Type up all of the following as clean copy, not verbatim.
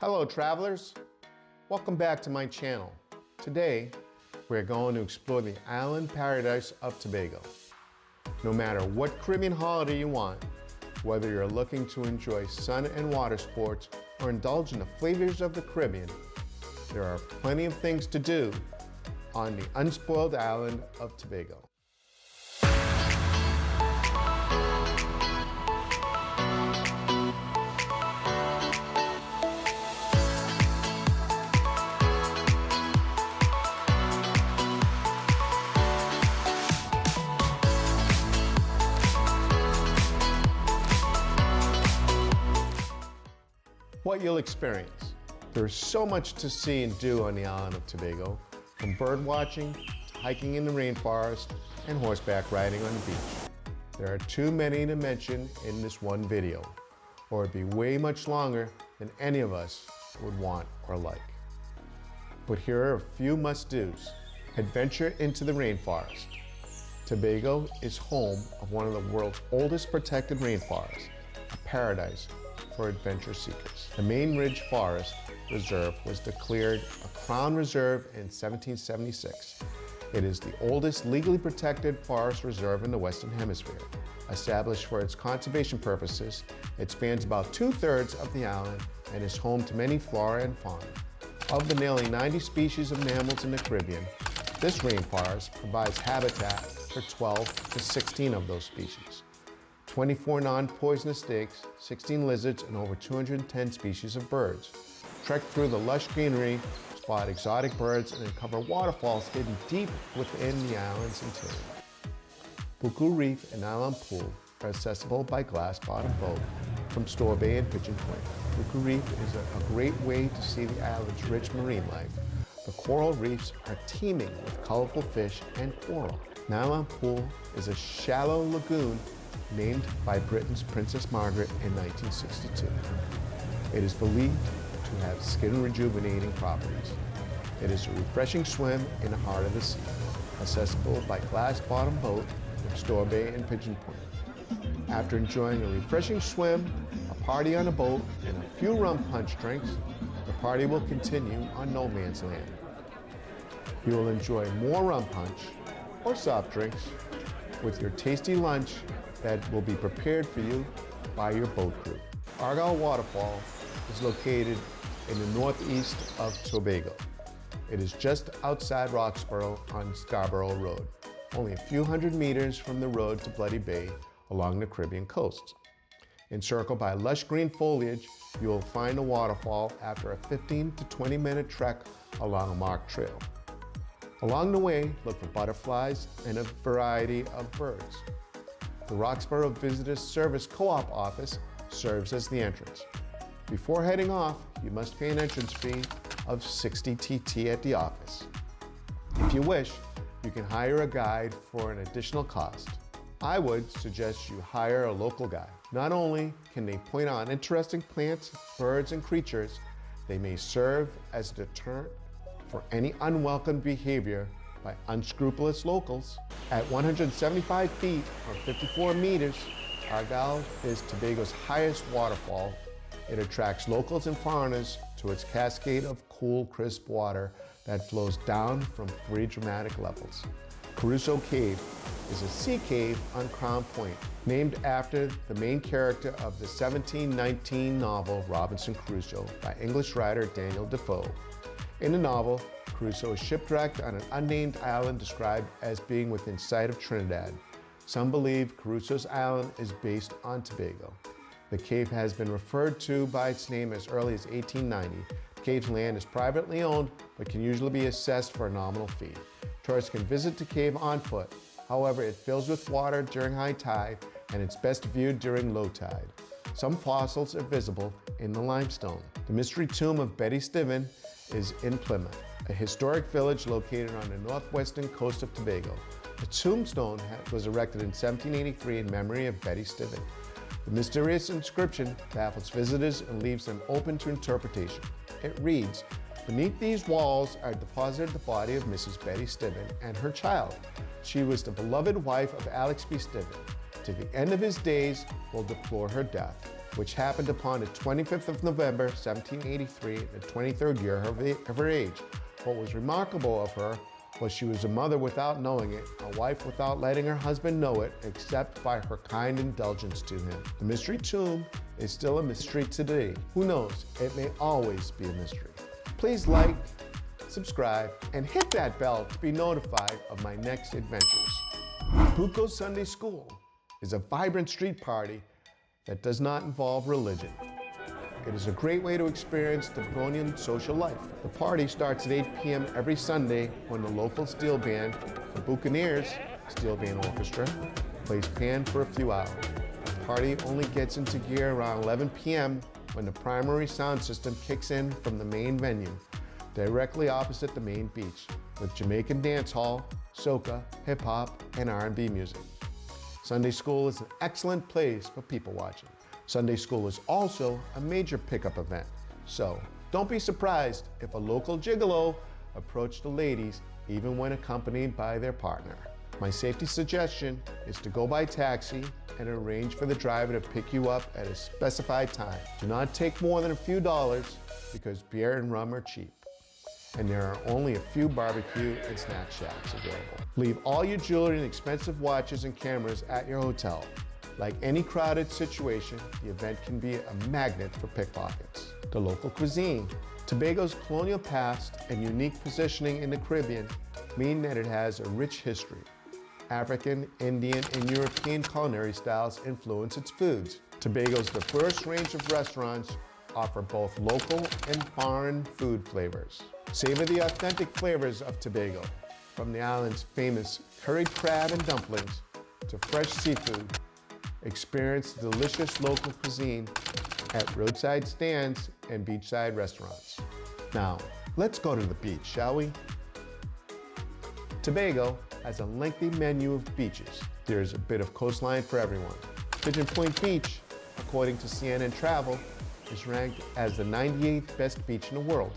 Hello travelers, welcome back to my channel. Today, we're going to explore the island paradise of Tobago. No matter what Caribbean holiday you want, whether you're looking to enjoy sun and water sports or indulge in the flavors of the Caribbean, there are plenty of things to do on the unspoiled island of Tobago. What you'll experience. There is so much to see and do on the island of Tobago, from bird watching to hiking in the rainforest and horseback riding on the beach. There are too many to mention in this one video, or it'd be way much longer than any of us would want or like. But here are a few must-dos. Adventure into the rainforest. Tobago is home of one of the world's oldest protected rainforests, a paradise for adventure seekers. The Main Ridge Forest Reserve was declared a Crown Reserve in 1776. It is the oldest legally protected forest reserve in the Western Hemisphere. Established for its conservation purposes, it spans about 2/3 of the island and is home to many flora and fauna. Of the nearly 90 species of mammals in the Caribbean, this rainforest provides habitat for 12 to 16 of those species. 24 non-poisonous snakes, 16 lizards, and over 210 species of birds. Trek through the lush greenery, spot exotic birds, and uncover waterfalls hidden deep within the island's interior. Buku Reef and Island Pool are accessible by glass-bottom boat from Store Bay and Pigeon Point. Buku Reef is a great way to see the island's rich marine life. The coral reefs are teeming with colorful fish and coral. Island Pool is a shallow lagoon named by Britain's Princess Margaret in 1962. It is believed to have skin rejuvenating properties. It is a refreshing swim in the heart of the sea, accessible by glass-bottom boat from Store Bay and Pigeon Point. After enjoying a refreshing swim, a party on a boat, and a few rum punch drinks, the party will continue on no man's land. You will enjoy more rum punch or soft drinks with your tasty lunch that will be prepared for you by your boat crew. Argyle Waterfall is located in the northeast of Tobago. It is just outside Roxborough on Scarborough Road, only a few hundred meters from the road to Bloody Bay along the Caribbean coast. Encircled by lush green foliage, you will find the waterfall after a 15 to 20-minute trek along a marked trail. Along the way, look for butterflies and a variety of birds. The Roxborough Visitor Service Co-op office serves as the entrance. Before heading off, you must pay an entrance fee of 60 TT at the office. If you wish, you can hire a guide for an additional cost. I would suggest you hire a local guide. Not only can they point out interesting plants, birds, and creatures, they may serve as a deterrent for any unwelcome behavior by unscrupulous locals. At 175 feet or 54 meters, Argyle is Tobago's highest waterfall. It attracts locals and foreigners to its cascade of cool, crisp water that flows down from 3 dramatic levels. Crusoe Cave is a sea cave on Crown Point, named after the main character of the 1719 novel Robinson Crusoe by English writer Daniel Defoe. In the novel, Crusoe is shipwrecked on an unnamed island described as being within sight of Trinidad. Some believe Crusoe's island is based on Tobago. The cave has been referred to by its name as early as 1890. The cave's land is privately owned, but can usually be assessed for a nominal fee. Tourists can visit the cave on foot. However, it fills with water during high tide, and it's best viewed during low tide. Some fossils are visible in the limestone. The mystery tomb of Betty Stibben is in Plymouth, a historic village located on the northwestern coast of Tobago. The tombstone was erected in 1783 in memory of Betty Stibben. The mysterious inscription baffles visitors and leaves them open to interpretation. It reads, "Beneath these walls are deposited the body of Mrs. Betty Stibben and her child. She was the beloved wife of Alex B. Stibben. To the end of his days will deplore her death. which happened upon the 25th of November, 1783, the 23rd year of her age. What was remarkable of her was she was a mother without knowing it, a wife without letting her husband know it, except by her kind indulgence to him. The mystery tomb is still a mystery today. Who knows, it may always be a mystery. Please like, subscribe, and hit that bell to be notified of my next adventures. Buco Sunday School is a vibrant street party that does not involve religion. It is a great way to experience the Tobagonian social life. The party starts at 8 p.m. every Sunday when the local steel band, the Buccaneers Steel Band Orchestra, plays pan for a few hours. The party only gets into gear around 11 p.m. when the primary sound system kicks in from the main venue, directly opposite the main beach, with Jamaican dance hall, soca, hip hop, and R&B music. Sunday School is an excellent place for people watching. Sunday School is also a major pickup event, so don't be surprised if a local gigolo approached the ladies even when accompanied by their partner. My safety suggestion is to go by taxi and arrange for the driver to pick you up at a specified time. Do not take more than a few dollars because beer and rum are cheap, and there are only a few barbecue and snack shacks available. Leave all your jewelry and expensive watches and cameras at your hotel. Like any crowded situation, the event can be a magnet for pickpockets. The local cuisine. Tobago's colonial past and unique positioning in the Caribbean mean that it has a rich history. African, Indian, and European culinary styles influence its foods. Tobago's diverse range of restaurants offer both local and foreign food flavors. Savor the authentic flavors of Tobago, from the island's famous curried crab and dumplings to fresh seafood. Experience delicious local cuisine at roadside stands and beachside restaurants. Now, let's go to the beach, shall we? Tobago has a lengthy menu of beaches. There's a bit of coastline for everyone. Pigeon Point Beach, according to CNN Travel, is ranked as the 98th best beach in the world.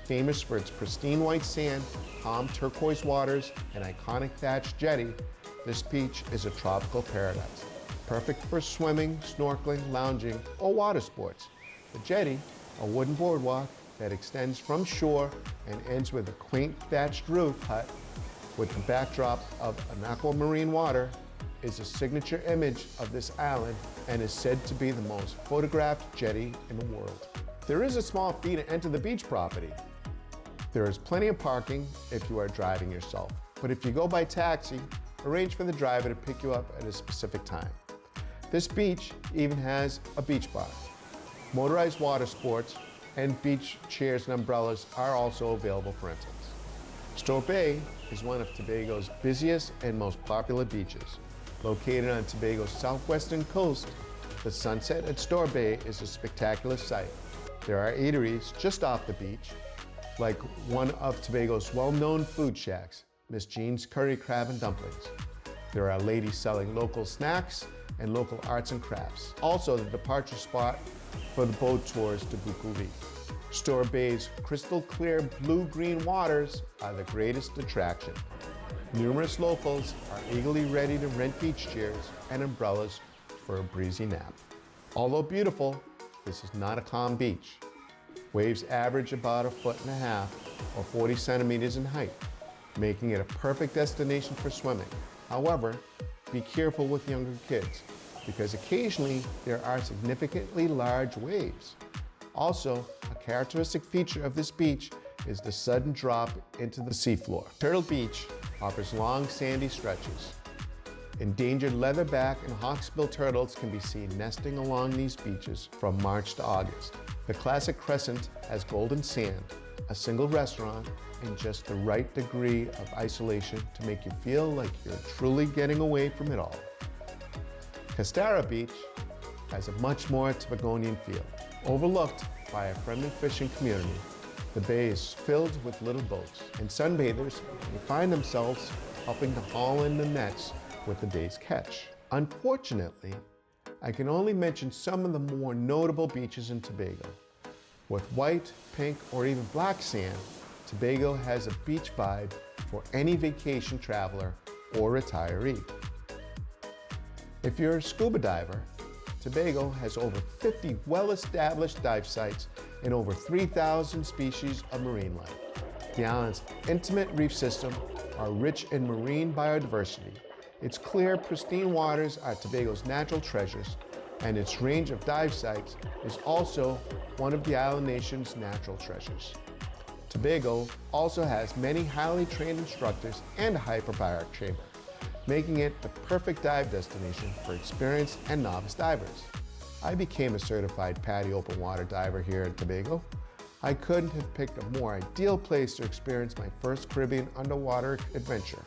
Famous for its pristine white sand, calm turquoise waters, and iconic thatched jetty, this beach is a tropical paradise. Perfect for swimming, snorkeling, lounging, or water sports. The jetty, a wooden boardwalk that extends from shore and ends with a quaint thatched roof hut with the backdrop of an aquamarine water, is a signature image of this island and is said to be the most photographed jetty in the world. There is a small fee to enter the beach property. There is plenty of parking if you are driving yourself, but if you go by taxi, arrange for the driver to pick you up at a specific time. This beach even has a beach bar. Motorized water sports and beach chairs and umbrellas are also available for rentals. Store Bay is one of Tobago's busiest and most popular beaches. Located on Tobago's southwestern coast, the sunset at Store Bay is a spectacular sight. There are eateries just off the beach, like one of Tobago's well-known food shacks, Miss Jean's Curry Crab and Dumplings. There are ladies selling local snacks and local arts and crafts. Also, the departure spot for the boat tours to Buco Reef. Store Bay's crystal clear blue-green waters are the greatest attraction. Numerous locals are eagerly ready to rent beach chairs and umbrellas for a breezy nap. Although beautiful, this is not a calm beach. Waves average about 1.5 feet or 40 centimeters in height, making it a perfect destination for swimming. However, be careful with younger kids, because occasionally there are significantly large waves. Also, a characteristic feature of this beach is the sudden drop into the seafloor. Turtle Beach offers long sandy stretches. Endangered leatherback and hawksbill turtles can be seen nesting along these beaches from March to August. The classic crescent has golden sand, a single restaurant, and just the right degree of isolation to make you feel like you're truly getting away from it all. Castara Beach has a much more Tobagonian feel. Overlooked by a friendly fishing community, the bay is filled with little boats, and sunbathers may find themselves helping to haul in the nets with the day's catch. Unfortunately, I can only mention some of the more notable beaches in Tobago. With white, pink, or even black sand, Tobago has a beach vibe for any vacation traveler or retiree. If you're a scuba diver, Tobago has over 50 well-established dive sites and over 3,000 species of marine life. The island's intimate reef system are rich in marine biodiversity. Its clear, pristine waters are Tobago's natural treasures, and its range of dive sites is also one of the island nation's natural treasures. Tobago also has many highly trained instructors and a hyperbaric chamber, making it the perfect dive destination for experienced and novice divers. I became a certified PADI open water diver here at Tobago. I couldn't have picked a more ideal place to experience my first Caribbean underwater adventure.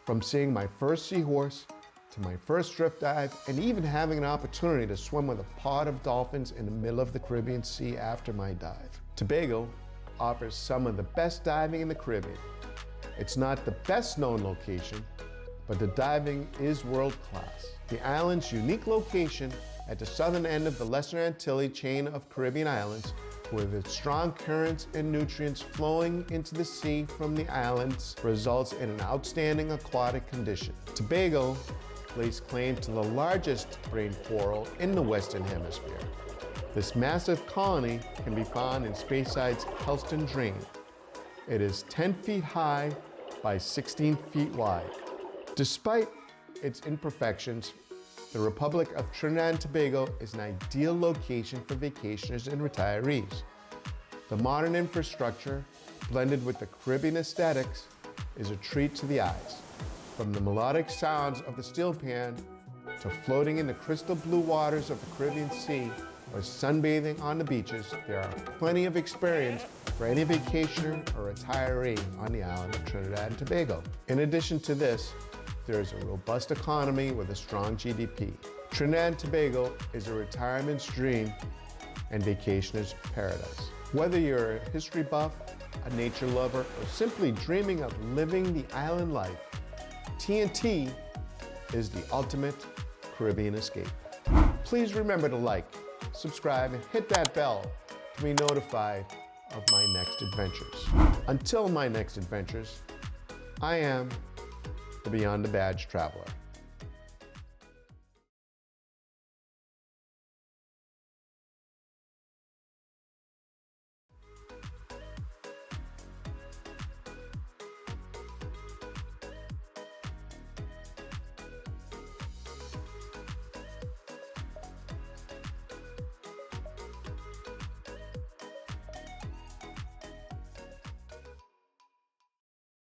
From seeing my first seahorse, to my first drift dive, and even having an opportunity to swim with a pod of dolphins in the middle of the Caribbean Sea after my dive. Tobago offers some of the best diving in the Caribbean. It's not the best known location, but the diving is world class. The island's unique location at the southern end of the Lesser Antilles chain of Caribbean islands, with its strong currents and nutrients flowing into the sea from the islands, results in an outstanding aquatic condition. Tobago lays claim to the largest brain coral in the Western Hemisphere. This massive colony can be found in Spayside's Helston Drain. It is 10 feet high by 16 feet wide. Despite its imperfections, the Republic of Trinidad and Tobago is an ideal location for vacationers and retirees. The modern infrastructure, blended with the Caribbean aesthetics, is a treat to the eyes. From the melodic sounds of the steel pan to floating in the crystal blue waters of the Caribbean Sea or sunbathing on the beaches, there are plenty of experience for any vacationer or retiree on the island of Trinidad and Tobago. In addition to this, there is a robust economy with a strong GDP. Trinidad and Tobago is a retirement's dream and vacationer's paradise. Whether you're a history buff, a nature lover, or simply dreaming of living the island life, TNT is the ultimate Caribbean escape. Please remember to like, subscribe, and hit that bell to be notified of my next adventures. Until my next adventures, I am the Beyond the Badge Traveler.